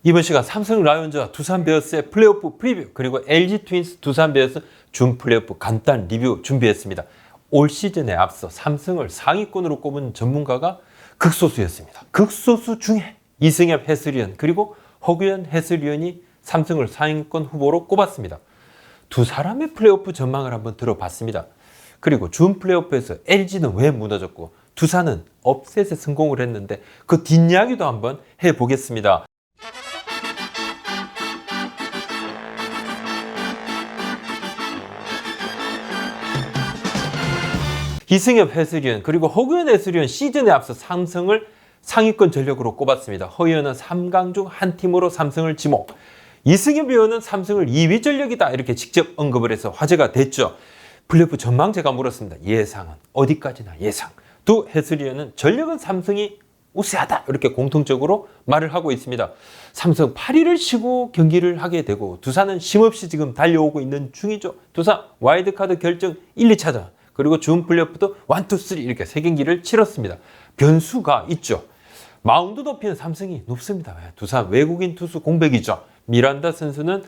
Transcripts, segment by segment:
이번 시간 삼성 라이온즈와 두산 베어스의 플레이오프 프리뷰 그리고 LG 트윈스 두산 베어스 준 플레이오프 간단 리뷰 준비했습니다. 올 시즌에 앞서 삼성을 상위권으로 꼽은 전문가가 극소수였습니다. 극소수 중에 이승엽 해설위원 그리고 허규현 해설위원이 삼성을 상위권 후보로 꼽았습니다. 두 사람의 플레이오프 전망을 한번 들어봤습니다. 그리고 준 플레이오프에서 LG는 왜 무너졌고 두산은 업셋에 성공을 했는데 그 뒷이야기도 한번 해보겠습니다. 이승엽 해설위원 그리고 허규현 해설위원 시즌에 앞서 삼성을 상위권 전력으로 꼽았습니다. 허규현은 3강 중 한 팀으로 삼성을 지목, 이승엽 위원은 삼성을 2위 전력이다 이렇게 직접 언급을 해서 화제가 됐죠. 플레이오프 전망 제가 물었습니다. 예상은 어디까지나 예상. 두 해설위원은 전력은 삼성이 우세하다 이렇게 공통적으로 말을 하고 있습니다. 삼성 8위를 쉬고 경기를 하게 되고 두산은 쉼없이 지금 달려오고 있는 중이죠. 두산 와일드카드 결정 1, 2차전 그리고 준 플레이오프도 1, 2, 3 이렇게 3경기를 치렀습니다. 변수가 있죠. 마운드 높이는 삼성이 높습니다. 두산 외국인 투수 공백이죠. 미란다 선수는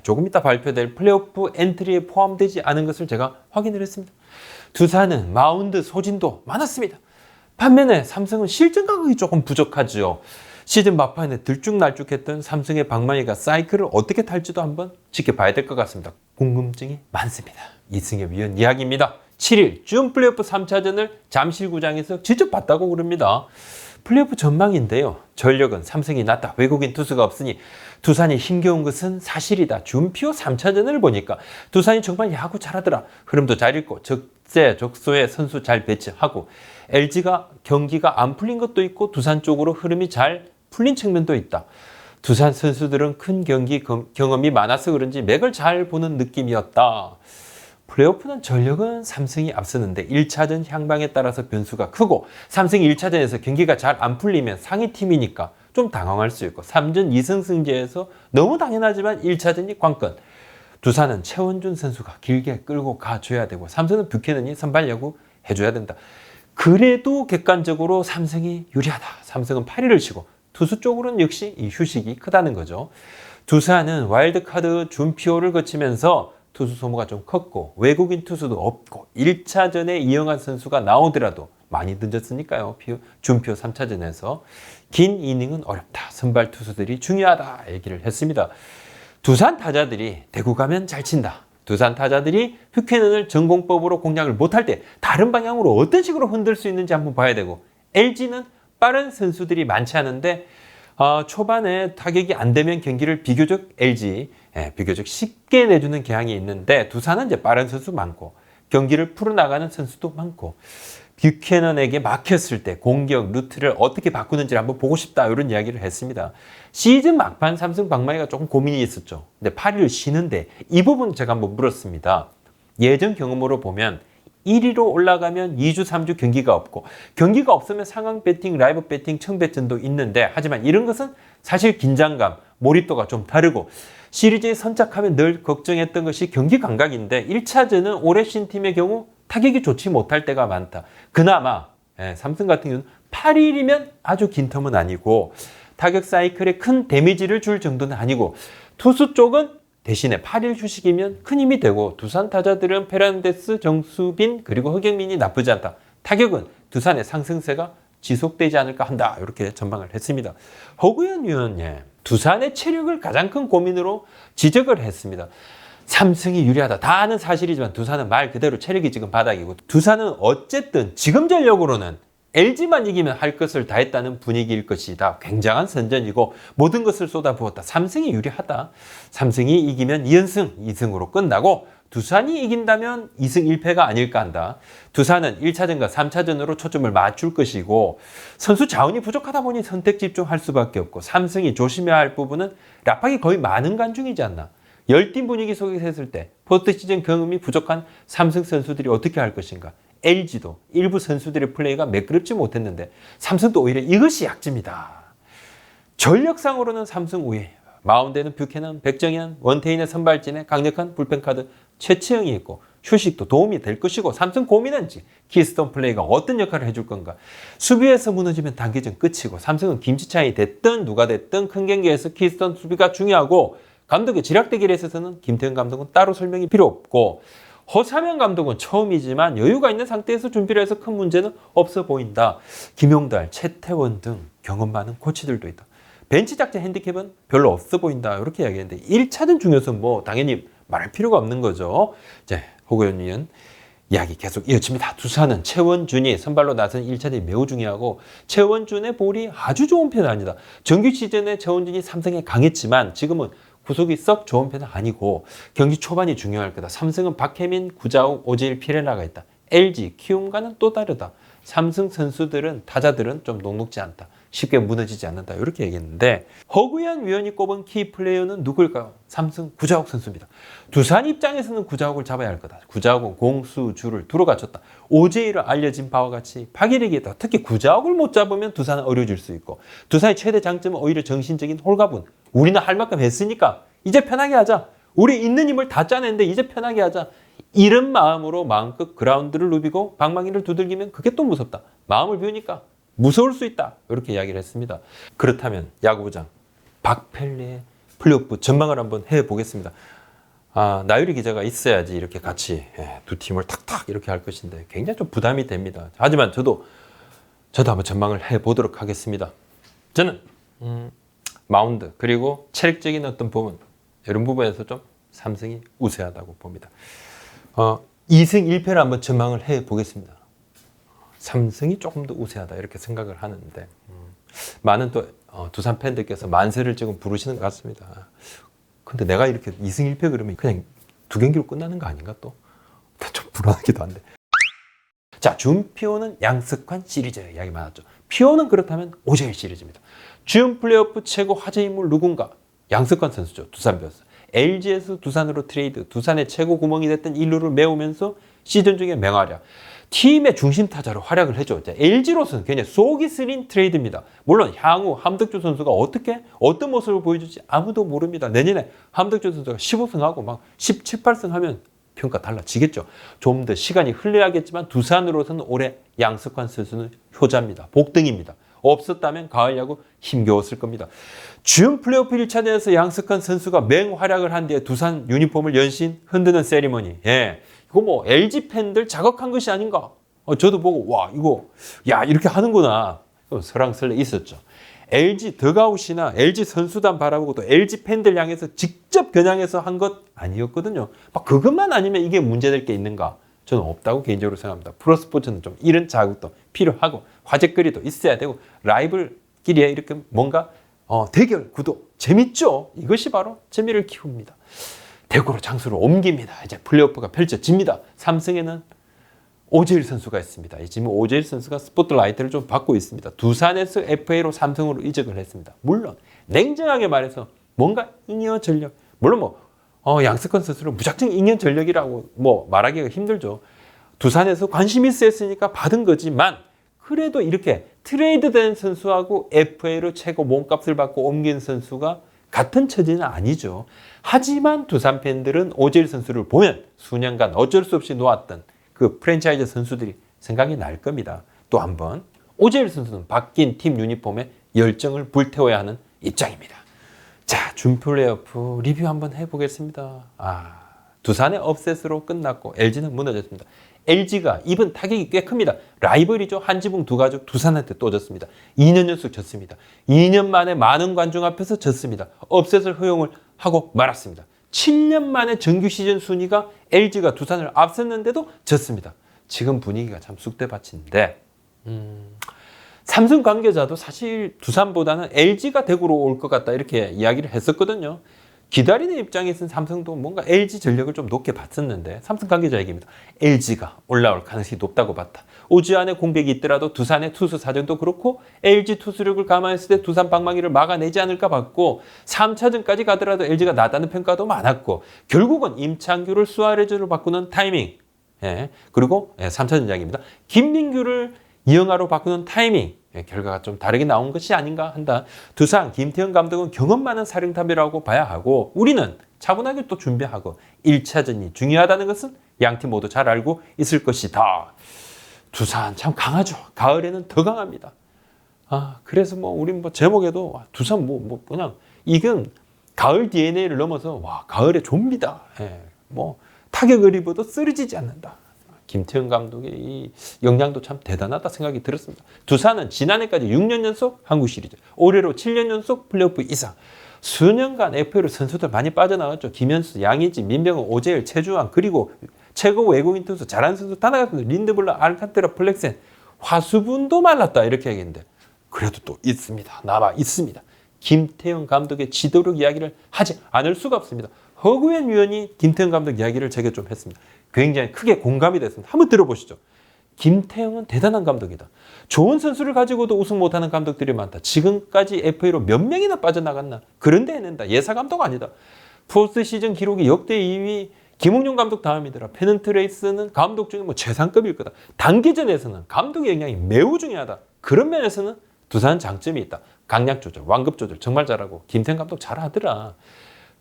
조금 이따 발표될 플레이오프 엔트리에 포함되지 않은 것을 제가 확인을 했습니다. 두산은 마운드 소진도 많았습니다. 반면에 삼성은 실전 감각이 조금 부족하죠. 시즌 막판에 들쭉날쭉했던 삼성의 방망이가 사이클을 어떻게 탈지도 한번 지켜봐야 될 것 같습니다. 궁금증이 많습니다. 이승엽 위원 이야기입니다. 7일 준 플레이오프 3차전을 잠실구장에서 직접 봤다고 그럽니다. 플레이오프 전망인데요. 전력은 삼성이 낫다. 외국인 투수가 없으니 두산이 힘겨운 것은 사실이다. 준표 3차전을 보니까 두산이 정말 야구 잘하더라. 흐름도 잘 읽고 적재적소에 선수 잘 배치하고 LG가 경기가 안 풀린 것도 있고 두산 쪽으로 흐름이 잘 풀린 측면도 있다. 두산 선수들은 큰 경기 경험이 많아서 그런지 맥을 잘 보는 느낌이었다. 플레이오프는 전력은 삼성이 앞서는데 1차전 향방에 따라서 변수가 크고 삼성이 1차전에서 경기가 잘 안 풀리면 상위 팀이니까 좀 당황할 수 있고 3전 2승승제에서 너무 당연하지만 1차전이 관건. 두산은 최원준 선수가 길게 끌고 가줘야 되고 삼성은 뷰캐넌이 선발 야구 해줘야 된다. 그래도 객관적으로 삼성이 유리하다. 삼성은 8위를 치고 투수 쪽으로는 역시 이 휴식이 크다는 거죠. 두산은 와일드카드 준표를 거치면서 투수 소모가 좀 컸고 외국인 투수도 없고 1차전에 이영환 선수가 나오더라도 많이 늦었으니까요. 준표 3차전에서 긴 이닝은 어렵다. 선발 투수들이 중요하다 얘기를 했습니다. 두산 타자들이 대구 가면 잘 친다. 두산 타자들이 뷰캐넌을 전공법으로 공략을 못할 때 다른 방향으로 어떤 식으로 흔들 수 있는지 한번 봐야 되고 LG는 빠른 선수들이 많지 않은데 초반에 타격이 안 되면 경기를 비교적 쉽게 내주는 경향이 있는데 두산은 이제 빠른 선수 많고 경기를 풀어나가는 선수도 많고 뷰캐넌에게 막혔을 때 공격 루트를 어떻게 바꾸는지를 한번 보고 싶다 이런 이야기를 했습니다. 시즌 막판 삼성 방망이가 조금 고민이 있었죠. 근데 8위를 쉬는데 이 부분 제가 한번 물었습니다. 예전 경험으로 보면 1위로 올라가면 2주, 3주 경기가 없고 경기가 없으면 상황 배팅, 라이브 배팅, 청배전도 있는데 하지만 이런 것은 사실 긴장감, 몰입도가 좀 다르고 시리즈에 선착하면 늘 걱정했던 것이 경기 감각인데 1차전은 오래 쉰 팀의 경우 타격이 좋지 못할 때가 많다. 그나마 삼성 같은 경우는 8일이면 아주 긴 텀은 아니고 타격 사이클에 큰 데미지를 줄 정도는 아니고 투수 쪽은 대신에 8일 휴식이면 큰 힘이 되고 두산 타자들은 페란데스, 정수빈 그리고 허경민이 나쁘지 않다. 타격은 두산의 상승세가 지속되지 않을까 한다. 이렇게 전망을 했습니다. 허구현 위원 두산의 체력을 가장 큰 고민으로 지적을 했습니다. 삼성이 유리하다. 다 아는 사실이지만 두산은 말 그대로 체력이 지금 바닥이고 두산은 어쨌든 지금 전력으로는 LG만 이기면 할 것을 다 했다는 분위기일 것이다. 굉장한 선전이고 모든 것을 쏟아부었다. 삼성이 유리하다. 삼성이 이기면 2연승, 2승으로 끝나고 두산이 이긴다면 2승 1패가 아닐까 한다. 두산은 1차전과 3차전으로 초점을 맞출 것이고 선수 자원이 부족하다 보니 선택 집중할 수밖에 없고 삼성이 조심해야 할 부분은 라팍이 거의 많은 관중이지 않나. 10팀 분위기 속에서 했을 때 포스트 시즌 경험이 부족한 삼성 선수들이 어떻게 할 것인가. LG도 일부 선수들의 플레이가 매끄럽지 못했는데 삼성도 오히려 이것이 약점이다. 전력상으로는 삼성 우위. 마운드에는 뷰캐넌, 백정현, 원태인의 선발진에 강력한 불펜카드 최채영이 있고 휴식도 도움이 될 것이고 삼성 고민은 키스톤 플레이가 어떤 역할을 해줄 건가. 수비에서 무너지면 단기전 끝이고 삼성은 김지찬이 됐든 누가 됐든 큰 경기에서 키스톤 수비가 중요하고 감독의 지략 대결에 있어서는 김태형 감독은 따로 설명이 필요 없고 허삼영 감독은 처음이지만 여유가 있는 상태에서 준비를 해서 큰 문제는 없어 보인다. 김용달, 최태원 등 경험 많은 코치들도 있다. 벤치 작전 핸디캡은 별로 없어 보인다. 이렇게 이야기했는데 1차전 중요성 뭐 당연히 말할 필요가 없는 거죠. 이제 호구 의원님 이야기 계속 이어집니다. 두산은 최원준이 선발로 나선 1차전이 매우 중요하고 최원준의 볼이 아주 좋은 편은 아니다. 정규 시즌에 최원준이 삼성에 강했지만 지금은 구속이 썩 좋은 편은 아니고 경기 초반이 중요할 거다. 삼성은 박혜민, 구자욱, 오재일, 피렐라가 있다. LG, 키움과는 또 다르다. 삼성 선수들은 타자들은 좀 녹록지 않다. 쉽게 무너지지 않는다. 이렇게 얘기했는데 허구현 위원이 꼽은 키 플레이어는 누굴까요? 삼성 구자욱 선수입니다. 두산 입장에서는 구자욱을 잡아야 할 거다. 구자욱은 공수주를 두루 갖췄다. 오재일은 알려진 바와 같이 파괴력이 있다. 특히 구자욱을 못 잡으면 두산은 어려워질 수 있고 두산의 최대 장점은 오히려 정신적인 홀가분. 우리는 할 만큼 했으니까 이제 편하게 하자. 우리 있는 힘을 다 짜냈는데 이제 편하게 하자. 이런 마음으로 마음껏 그라운드를 누비고 방망이를 두들기면 그게 또 무섭다. 마음을 비우니까 무서울 수 있다. 이렇게 이야기를 했습니다. 그렇다면 야구부장 박펠레의 플레이오프 전망을 한번 해보겠습니다. 나유리 기자가 있어야지 이렇게 같이 두 팀을 탁탁 이렇게 할 것인데 굉장히 좀 부담이 됩니다. 하지만 저도 한번 전망을 해보도록 하겠습니다. 저는 마운드 그리고 체력적인 어떤 부분 이런 부분에서 좀 삼성이 우세하다고 봅니다. 2승 1패를 한번 전망을 해보겠습니다. 삼성이 조금 더 우세하다 이렇게 생각을 하는데 많은 또 두산 팬들께서 만세를 지금 부르시는 것 같습니다. 근데 내가 이렇게 2승 1패 그러면 그냥 두 경기로 끝나는 거 아닌가 또? 좀 불안하기도 한데. 자, 준피오는 양석환 시리즈 이야기 많았죠. 피오는 그렇다면 오재일 시리즈입니다. 준 플레이오프 최고 화제 인물 누군가? 양석환 선수죠. 두산 베어스. LG에서 두산으로 트레이드, 두산의 최고 구멍이 됐던 1루를 메우면서 시즌 중에 맹활약. 팀의 중심 타자로 활약을 해줘. LG로서는 굉장히 속이 쓰린 트레이드입니다. 물론 향후 함덕주 선수가 어떤 모습을 보여줄지 아무도 모릅니다. 내년에 함덕주 선수가 15승하고 막 17, 8승 하면 평가 달라지겠죠. 좀 더 시간이 흘러야겠지만 두산으로서는 올해 양석환 선수는 효자입니다. 복등입니다. 없었다면 가을 야구 힘겨웠을 겁니다. 준 플레이오프 1차전에서 양석환 선수가 맹활약을 한 뒤에 두산 유니폼을 연신 흔드는 세리머니. 이거 뭐 LG 팬들 자극한 것이 아닌가? 저도 보고 와 이거 야 이렇게 하는구나. 설왕설래 있었죠. LG 덕아웃이나 LG 선수단 바라보고 또 LG 팬들 향해서 직접 겨냥해서 한 것 아니었거든요. 막 그것만 아니면 이게 문제될 게 있는가? 저는 없다고 개인적으로 생각합니다. 프로스포츠는 좀 이런 자극도 필요하고 화제거리도 있어야 되고 라이벌끼리의 이렇게 뭔가 대결, 구도 재밌죠? 이것이 바로 재미를 키웁니다. 대구로 장소를 옮깁니다. 이제 플레이오프가 펼쳐집니다. 삼성에는 오재일 선수가 있습니다. 지금 오재일 선수가 스포트라이트를 좀 받고 있습니다. 두산에서 FA로 삼성으로 이적을 했습니다. 물론 냉정하게 말해서 뭔가 잉여 전력, 물론 양석환 선수를 무작정 잉여 전력이라고 말하기가 힘들죠. 두산에서 관심이 있었으니까 받은 거지만 그래도 이렇게 트레이드된 선수하고 FA로 최고 몸값을 받고 옮긴 선수가 같은 처지는 아니죠. 하지만 두산 팬들은 오재일 선수를 보면 수년간 어쩔 수 없이 놓았던 그 프랜차이즈 선수들이 생각이 날 겁니다. 또 한 번 오재일 선수는 바뀐 팀 유니폼에 열정을 불태워야 하는 입장입니다. 자, 준 플레이오프 리뷰 한번 해보겠습니다. 두산의 업셋으로 끝났고 LG는 무너졌습니다. LG가 입은 타격이 꽤 큽니다. 라이벌이죠. 한지붕 두 가족 두산한테 또 졌습니다. 2년 연속 졌습니다. 2년 만에 많은 관중 앞에서 졌습니다. 업셋을 허용을 하고 말았습니다. 7년 만에 정규 시즌 순위가 LG가 두산을 앞섰는데도 졌습니다. 지금 분위기가 참 쑥대밭인데 삼성 관계자도 사실 두산보다는 LG가 대구로 올 것 같다 이렇게 이야기를 했었거든요. 기다리는 입장에서는 삼성도 뭔가 LG 전력을 좀 높게 봤었는데 삼성 관계자 얘기입니다. LG가 올라올 가능성이 높다고 봤다. 오지환의 공백이 있더라도 두산의 투수 사정도 그렇고 LG 투수력을 감안했을 때 두산 방망이를 막아내지 않을까 봤고 3차전까지 가더라도 LG가 낫다는 평가도 많았고 결국은 임창규를 수아레즈로 바꾸는 타이밍 그리고 3차전 이야기입니다. 김민규를 이영하로 바꾸는 타이밍 결과가 좀 다르게 나온 것이 아닌가 한다. 두산 김태형 감독은 경험 많은 사령탑이라고 봐야 하고 우리는 차분하게 또 준비하고 1차전이 중요하다는 것은 양팀 모두 잘 알고 있을 것이다. 두산 참 강하죠. 가을에는 더 강합니다. 그래서 우리 제목에도 두산 그냥 이건 가을 DNA를 넘어서 가을의 좀비다. 타격을 입어도 쓰러지지 않는다. 김태형 감독의 이 역량도 참 대단하다 생각이 들었습니다. 두산은 지난해까지 6년 연속 한국 시리즈, 올해로 7년 연속 플레이오프 이상. 수년간 FA로 선수들 많이 빠져나갔죠. 김현수, 양의지, 민병헌, 오재일, 최주환, 그리고 최고 외국인 투수 잘하는 선수 다 나갔습니다. 린드블러, 알칸테라, 플렉센, 화수분도 말랐다 이렇게 얘기했는데 그래도 또 있습니다. 남아 있습니다. 김태형 감독의 지도력 이야기를 하지 않을 수가 없습니다. 허구현 위원이 김태형 감독 이야기를 제게 좀 했습니다. 굉장히 크게 공감이 됐습니다. 한번 들어보시죠. 김태형은 대단한 감독이다. 좋은 선수를 가지고도 우승 못하는 감독들이 많다. 지금까지 FA로 몇 명이나 빠져나갔나. 그런데 해낸다. 예사 감독 아니다. 포스트 시즌 기록이 역대 2위 김웅용 감독 다음이더라. 페넌트 레이스는 감독 중에 최상급일 거다. 단기전에서는 감독의 영향이 매우 중요하다. 그런 면에서는 두산 장점이 있다. 강약 조절, 완급 조절 정말 잘하고 김태형 감독 잘하더라.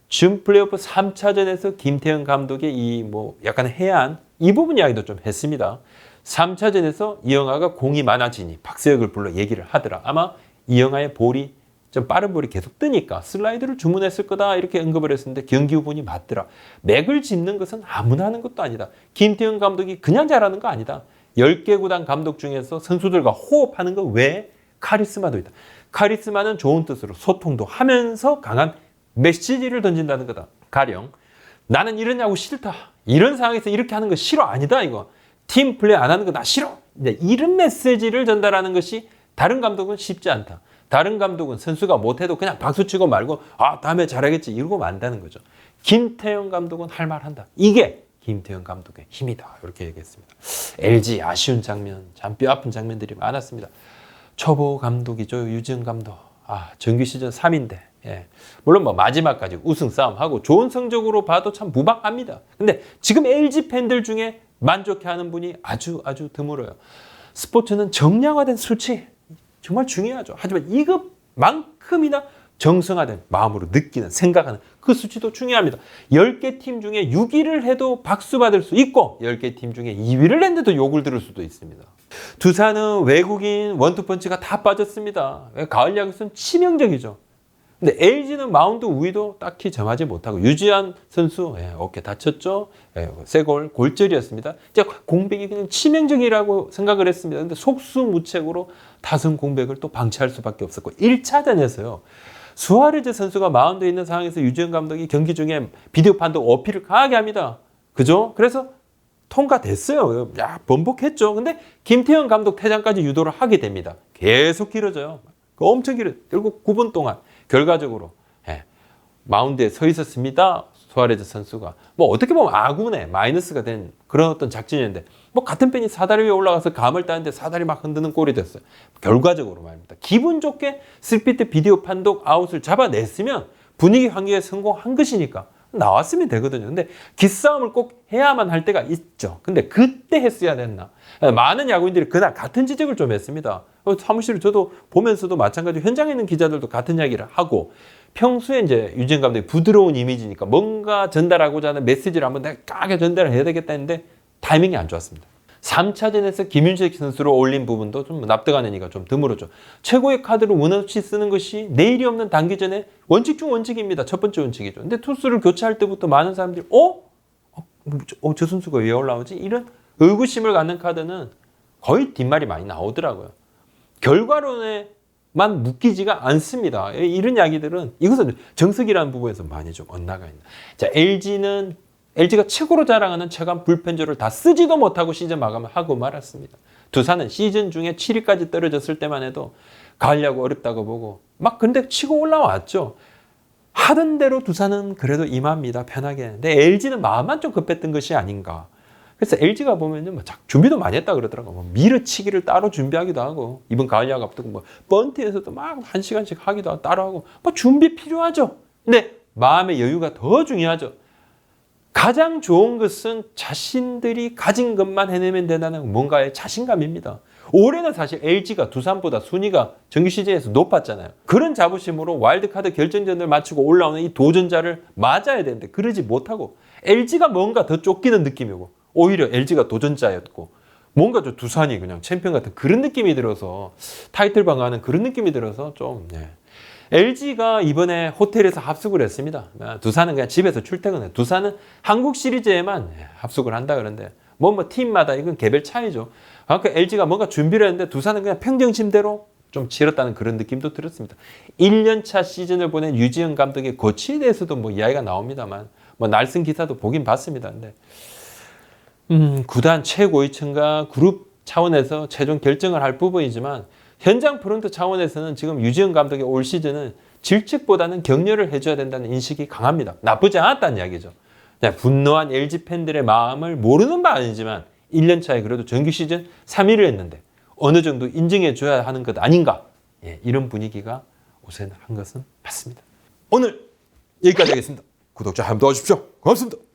준 플레이오프 3차전에서 김태형 감독의 이 약간 해안 이 부분 이야기도 좀 했습니다. 3차전에서 이영하가 공이 많아지니 박세혁을 불러 얘기를 하더라. 아마 이영하의 볼이 좀 빠른 볼이 계속 뜨니까 슬라이드를 주문했을 거다 이렇게 언급을 했었는데 경기 후분이 맞더라. 맥을 짚는 것은 아무나 하는 것도 아니다. 김태형 감독이 그냥 잘하는 거 아니다. 10개 구단 감독 중에서 선수들과 호흡하는 것 외에 카리스마도 있다. 카리스마는 좋은 뜻으로 소통도 하면서 강한 메시지를 던진다는 거다. 가령 나는 이런 야구 싫다. 이런 상황에서 이렇게 하는 거 싫어. 아니다 이거. 팀 플레이 안 하는 거 나 싫어. 이런 메시지를 전달하는 것이 다른 감독은 쉽지 않다. 다른 감독은 선수가 못해도 그냥 박수치고 말고 다음에 잘하겠지 이러고 만다는 거죠. 김태형 감독은 할 말한다. 이게 김태형 감독의 힘이다. 이렇게 얘기했습니다. LG 아쉬운 장면, 참 뼈아픈 장면들이 많았습니다. 초보 감독이죠. 유지영 감독. 정규 시즌 3인데 물론 마지막까지 우승 싸움하고 좋은 성적으로 봐도 참 무방합니다. 근데 지금 LG 팬들 중에 만족해하는 분이 아주 드물어요. 스포츠는 정량화된 수치 정말 중요하죠. 하지만 이것만큼이나 정성화된 마음으로 느끼는 생각하는 그 수치도 중요합니다. 10개 팀 중에 6위를 해도 박수 받을 수 있고 10개 팀 중에 2위를 했는데도 욕을 들을 수도 있습니다. 두산은 외국인 원투펀치가 다 빠졌습니다. 가을 야구는 치명적이죠. 근데 LG는 마운드 우위도 딱히 점하지 못하고 유지한 선수 어깨 다쳤죠. 쇠골 골절이었습니다. 이제 공백이 그냥 치명적이라고 생각을 했습니다. 근데 속수무책으로 타선 공백을 또 방치할 수밖에 없었고 1차전에서요. 수아레즈 선수가 마운드에 있는 상황에서 유지현 감독이 경기 중에 비디오 판독 어필을 강하게 합니다. 그죠? 그래서 통과됐어요. 번복했죠. 근데 김태형 감독 퇴장까지 유도를 하게 됩니다. 계속 길어져요. 엄청 길어요. 결국 9분 동안 결과적으로 마운드에 서 있었습니다. 수아레즈 선수가 어떻게 보면 아군의 마이너스가 된 그런 어떤 작전이었는데 같은 팬이 사다리 위에 올라가서 감을 따는데 사다리 막 흔드는 꼴이 됐어요. 결과적으로 말입니다. 기분 좋게 스피드 비디오 판독 아웃을 잡아냈으면 분위기 환기에 성공한 것이니까 나왔으면 되거든요. 근데 기싸움을 꼭 해야만 할 때가 있죠. 근데 그때 했어야 됐나. 많은 야구인들이 그날 같은 지적을 좀 했습니다. 사무실을 저도 보면서도 마찬가지로 현장에 있는 기자들도 같은 이야기를 하고 평소에 이제 유진 감독이 부드러운 이미지니까 뭔가 전달하고자 하는 메시지를 한번 내가 강하게 전달을 해야 되겠다 했는데 타이밍이 안 좋았습니다. 3차전에서 김윤식 선수로 올린 부분도 좀 납득하는 이가 좀 드물었죠. 최고의 카드를 원없이 쓰는 것이 내일이 없는 단기전에 원칙 중 원칙입니다. 첫 번째 원칙이죠. 근데 투수를 교체할 때부터 많은 사람들이 저 선수가 왜 올라오지? 이런 의구심을 갖는 카드는 거의 뒷말이 많이 나오더라고요. 결과론에만 묶이지가 않습니다. 이런 이야기들은 이것은 정석이라는 부분에서 많이 좀 엇나가 있는. 자, LG가 최고로 자랑하는 최강 불펜조를 다 쓰지도 못하고 시즌 마감을 하고 말았습니다. 두산은 시즌 중에 7위까지 떨어졌을 때만 해도 가을 야구 어렵다고 보고 근데 치고 올라왔죠. 하던 대로 두산은 그래도 임합니다. 편하게. 근데 LG는 마음만 좀 급했던 것이 아닌가. 그래서 LG가 보면은 준비도 많이 했다 그러더라고. 밀어치기를 따로 준비하기도 하고 이번 가을 야구 앞두고 번트에서도 1시간씩 하기도 하고 따로 하고 준비 필요하죠. 근데 마음의 여유가 더 중요하죠. 가장 좋은 것은 자신들이 가진 것만 해내면 된다는 뭔가의 자신감입니다. 올해는 사실 LG가 두산보다 순위가 정규 시즌에서 높았잖아요. 그런 자부심으로 와일드카드 결정전을 마치고 올라오는 이 도전자를 맞아야 되는데 그러지 못하고 LG가 뭔가 더 쫓기는 느낌이고 오히려 LG가 도전자였고 뭔가 좀 두산이 그냥 챔피언 같은 그런 느낌이 들어서 타이틀 방어하는 그런 느낌이 들어서 좀 LG가 이번에 호텔에서 합숙을 했습니다. 두산은 그냥 집에서 출퇴근해. 두산은 한국 시리즈에만 합숙을 한다 그러는데 뭐 팀마다 이건 개별 차이죠. 그러니까 LG가 뭔가 준비를 했는데 두산은 그냥 평정심대로 좀 치렀다는 그런 느낌도 들었습니다. 1년차 시즌을 보낸 유지영 감독의 거취에 대해서도 뭐 이야기가 나옵니다만 뭐 날쓴 기사도 보긴 봤습니다. 근데 구단 최고위층과 그룹 차원에서 최종 결정을 할 부분이지만 현장 프론트 차원에서는 지금 유지영 감독의 올 시즌은 질책보다는 격려를 해줘야 된다는 인식이 강합니다. 나쁘지 않았다는 이야기죠. 분노한 LG 팬들의 마음을 모르는 바 아니지만 1년 차에 그래도 정규 시즌 3위를 했는데 어느 정도 인정해줘야 하는 것 아닌가. 이런 분위기가 우선한 것은 맞습니다. 오늘 여기까지 하겠습니다. 구독자 한번 도와주십시오. 고맙습니다.